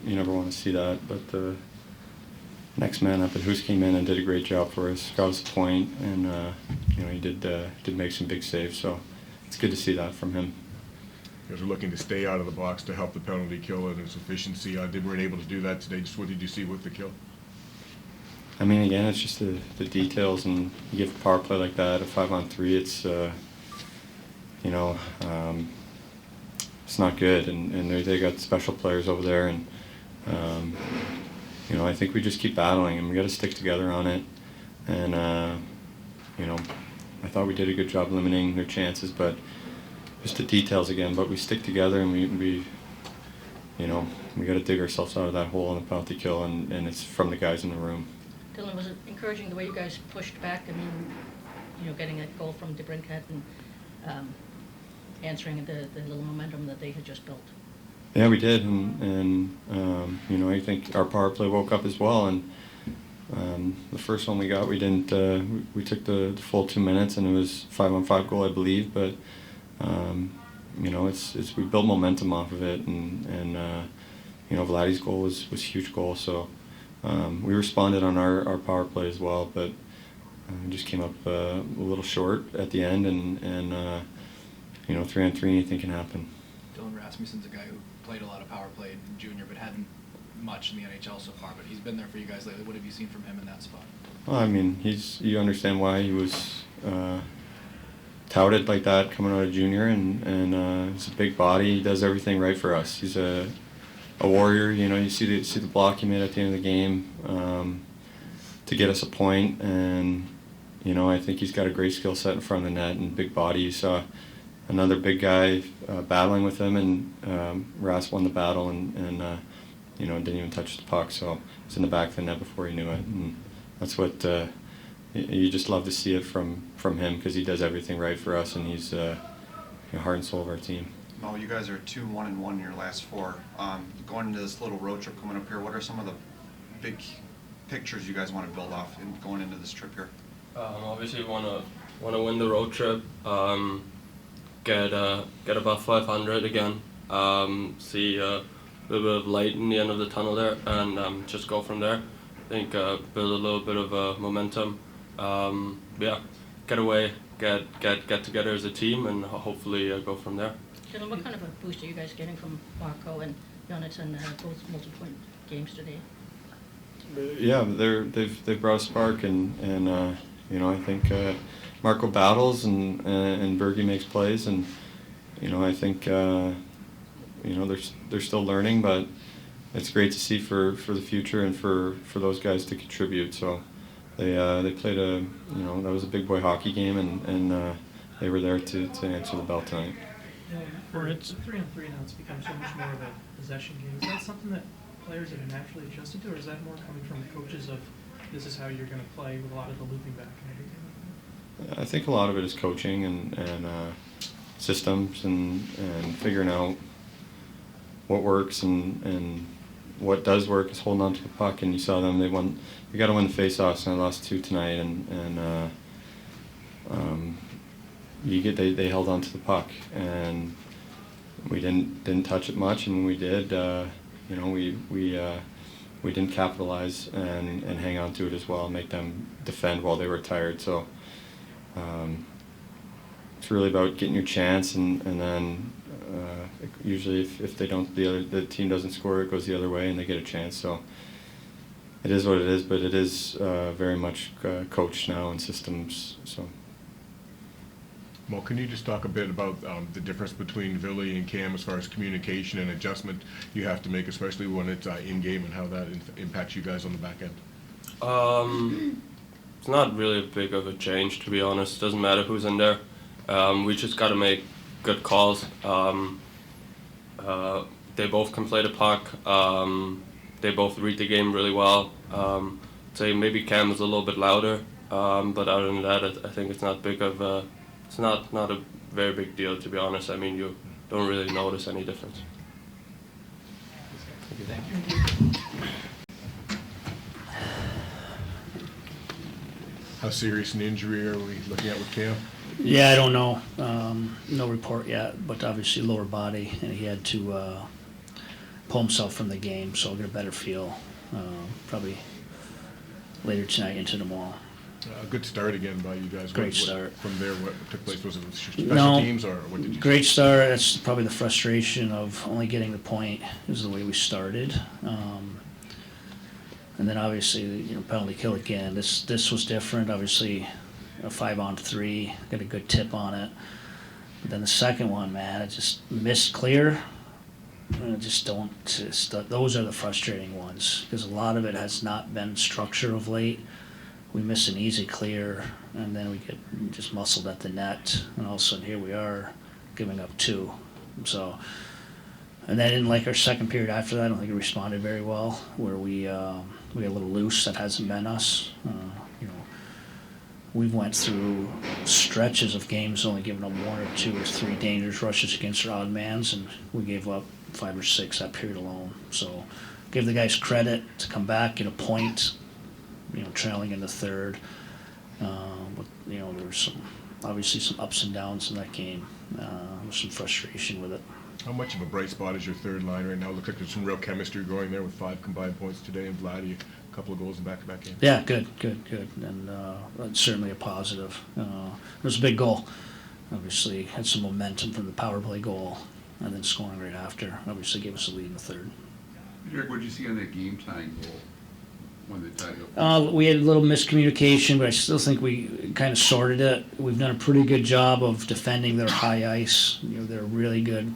you never want to see that. But the next man up at Hoos came in and did a great job for us, got us a point, and he did make some big saves. So it's good to see that from him. You guys are looking to stay out of the box to help the penalty kill and its efficiency. They weren't able to do that today. Just what did you see with the kill? I mean, again, it's just the details, and you give a power play like that, a 5-on-3, it's it's not good, and they got special players over there, and I think we just keep battling, and we got to stick together on it, and I thought we did a good job limiting their chances, but just the details again. But we stick together, and we got to dig ourselves out of that hole on the penalty kill, and it's from the guys in the room. Dylan, was it encouraging the way you guys pushed back? I mean, getting that goal from DeBrincat and answering the little momentum that they had just built. Yeah, we did, and I think our power play woke up as well. And the first one we got, we didn't. We took the full 2 minutes, and it was 5-on-5 goal, I believe. But it's we built momentum off of it, and Vladdy's goal was a huge goal. So we responded on our power play as well, but just came up a little short at the end, and 3-on-3, anything can happen. Dylan Rasmussen's a guy who played a lot of power play in junior, but hadn't much in the NHL so far. But he's been there for you guys lately. What have you seen from him in that spot? Well, I mean, you understand why he was touted like that coming out of junior, and he's a big body. He does everything right for us. He's a warrior. You see the block he made at the end of the game to get us a point, and I think he's got a great skill set in front of the net and big body. You saw another big guy battling with him, and Ras won the battle, and didn't even touch the puck, so it was in the back of the net before he knew it, and that's what you just love to see it from him, because he does everything right for us, and he's the heart and soul of our team. Well, you guys are 2-1-1 in your last 4. Going into this little road trip coming up here, what are some of the big pictures you guys want to build off in going into this trip here? Obviously, we want to win the road trip. Get above 500 again. See a little bit of light in the end of the tunnel there, and just go from there. I think build a little bit of momentum. Get away, get together as a team, and hopefully go from there. Dylan, what kind of a boost are you guys getting from Marco and Jonas and both multi-point games today? Yeah, they've brought a spark, and I think Marco battles, and Bergie makes plays, and I think they're still learning, but it's great to see for the future and for those guys to contribute. So they played that was a big boy hockey game, and they were there to answer the bell tonight. For it's 3-on-3 now, it's become so much more of a possession game. Is that something that players have naturally adjusted to, or is that more coming from the coaches of this is how you're going to play with a lot of the looping back and everything? I think a lot of it is coaching and systems and figuring out what works, and what does work is holding on to the puck. And you saw them; they won. You got to win the face-offs, and I lost 2 tonight, and they held on to the puck, and we didn't touch it much, and when we did, we didn't capitalize and hang on to it as well, and make them defend while they were tired. So it's really about getting your chance, and then usually if they don't, the team doesn't score, it goes the other way, and they get a chance. So it is what it is, but it is very much coached now and systems. So. Well, can you just talk a bit about the difference between Ville and Cam as far as communication and adjustment you have to make, especially when it's in-game, and how that impacts you guys on the back end? It's not really big of a change, to be honest. It doesn't matter who's in there. We just got to make good calls. They both can play the puck. They both read the game really well. Say maybe Cam is a little bit louder, but other than that, I think it's not big of a... It's not a very big deal, to be honest. I mean, you don't really notice any difference. Thank you. How serious an injury are we looking at with Cam? Yeah, I don't know. No report yet, but obviously lower body, and he had to pull himself from the game, so I'll get a better feel probably later tonight into tomorrow. A good start again by you guys. Great start. From there, what took place? Was it special No, teams, or what did you great start. That's probably the frustration of only getting the point is the way we started. And then obviously, penalty kill again. This was different. Obviously, a 5-on-3, got a good tip on it. But then the second one, man, it just missed clear. And I just don't. Those are the frustrating ones because a lot of it has not been structure of late. We miss an easy clear, and then we get just muscled at the net, and all of a sudden here we are giving up 2. So, and then in like our second period after that, I don't think we responded very well, where we got a little loose. That hasn't been us. We've went through stretches of games only giving up 1 or 2 or 3 dangerous rushes against our odd mans, and we gave up 5 or 6 that period alone. So, give the guys credit to come back, get a point. Trailing in the third. But, there was obviously some ups and downs in that game. With some frustration with it. How much of a bright spot is your third line right now? Looks like there's some real chemistry going there with 5 combined points today, and Vladdy, a couple of goals in back-to-back games. Yeah, good. And that's certainly a positive. It was a big goal. Obviously, had some momentum from the power play goal, and then scoring right after. Obviously gave us a lead in the third. Derek, what did you see on that game-tying goal? When they tied up? We had a little miscommunication, but I still think we kind of sorted it. We've done a pretty good job of defending their high ice. They're a really good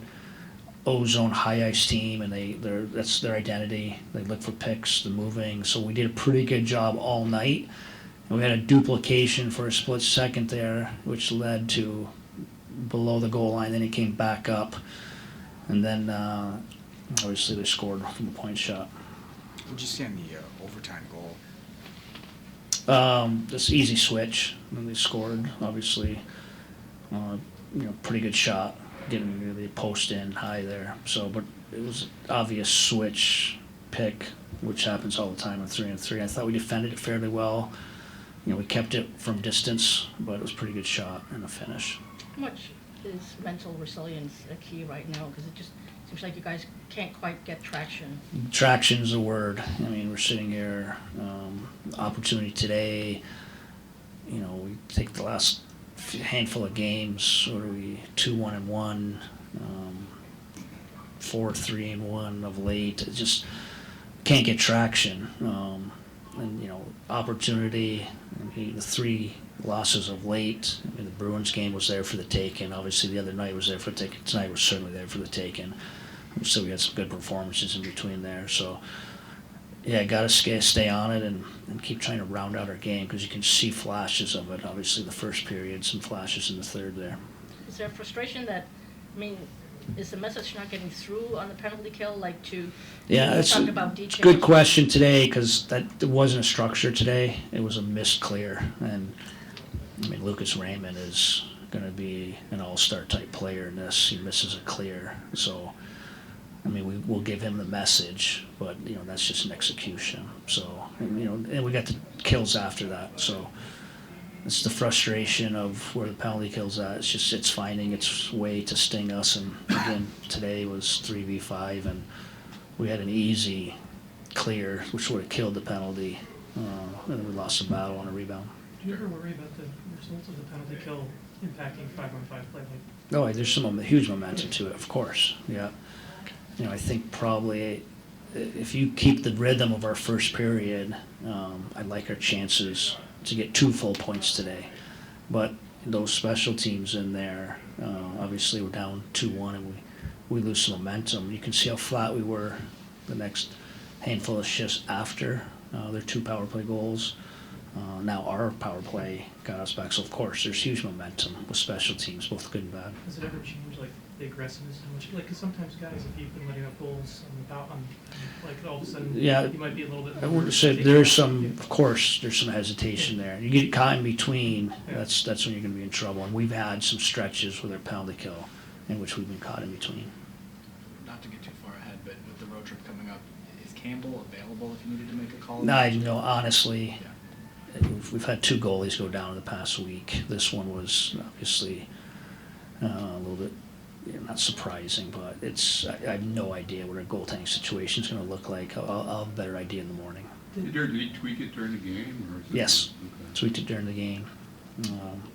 O-zone high ice team, and that's their identity. They look for picks, the moving. So we did a pretty good job all night. And we had a duplication for a split second there, which led to below the goal line. Then he came back up, and then obviously they scored from a point shot. What did you see on the overtime goal? This easy switch, and they scored. Obviously, pretty good shot, getting really post in high there. So, but it was an obvious switch pick, which happens all the time on 3-on-3. I thought we defended it fairly well. We kept it from distance, but it was a pretty good shot and a finish. How much is mental resilience a key right now? Because it just seems like you guys can't quite get traction. Traction's a word. I mean, we're sitting here, opportunity today. We take the last handful of games. What are we? 2-1-1, 4-3-1 of late. It just can't get traction. And opportunity. The 3 losses of late. I mean, the Bruins game was there for the taking. Obviously, the other night was there for the taking. Tonight was certainly there for the taking. So we had some good performances in between there. So, yeah, got to stay on it and keep trying to round out our game because you can see flashes of it. Obviously, the first period, some flashes in the third there. Is there frustration that, is the message not getting through on the penalty kill? Yeah, it's talk a about details? good question today because it wasn't a structure today. It was a missed clear. And, Lucas Raymond is going to be an all-star type player in this. He misses a clear. So, we'll give him the message, but, that's just an execution. So, and we got the kills after that. So, it's the frustration of where the penalty kill's at. It's finding its way to sting us. And, again, today was 3v5, and we had an easy clear, which would have killed the penalty. And then we lost the battle on a rebound. Do you ever worry about the results of the penalty kill impacting 5-on-5 play? Oh, there's some huge momentum to it, of course. Yeah. I think probably if you keep the rhythm of our first period, I like our chances to get 2 full points today. But those special teams in there, obviously we're down 2-1 and we lose some momentum. You can see how flat we were the next handful of shifts after their 2 power play goals. Now our power play got us back. So, of course, there's huge momentum with special teams, both good and bad. Does it ever change, the aggressiveness? How much? Because sometimes guys, if you've been letting up goals all of a sudden, you might be a little bit more... I would say there's some hesitation there. You get caught in between, that's when you're going to be in trouble. And we've had some stretches with our penalty kill in which we've been caught in between. Not to get too far ahead, but with the road trip coming up, is Campbell available if you needed to make a call? No, honestly... Yeah. We've had 2 goalies go down in the past week. This one was obviously a little bit not surprising, but I have no idea what our goaltending situation is going to look like. I'll have a better idea in the morning. Did he tweak it during the game, or? Is it- Yes, Okay. tweaked it during the game.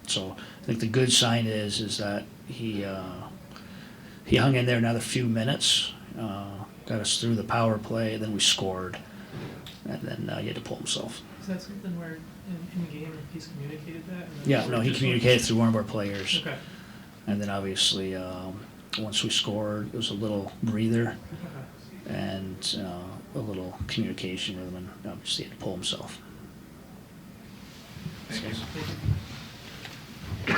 So I think the good sign is that he hung in there another few minutes, got us through the power play, then we scored, and then he had to pull himself. Is that something where in game he's communicated that? and then- Yeah, or no, he just communicated through one of our players. Okay. And then obviously, once we scored, it was a little breather Okay. and a little communication with him, and obviously he had to pull himself. Thank you. Thank you.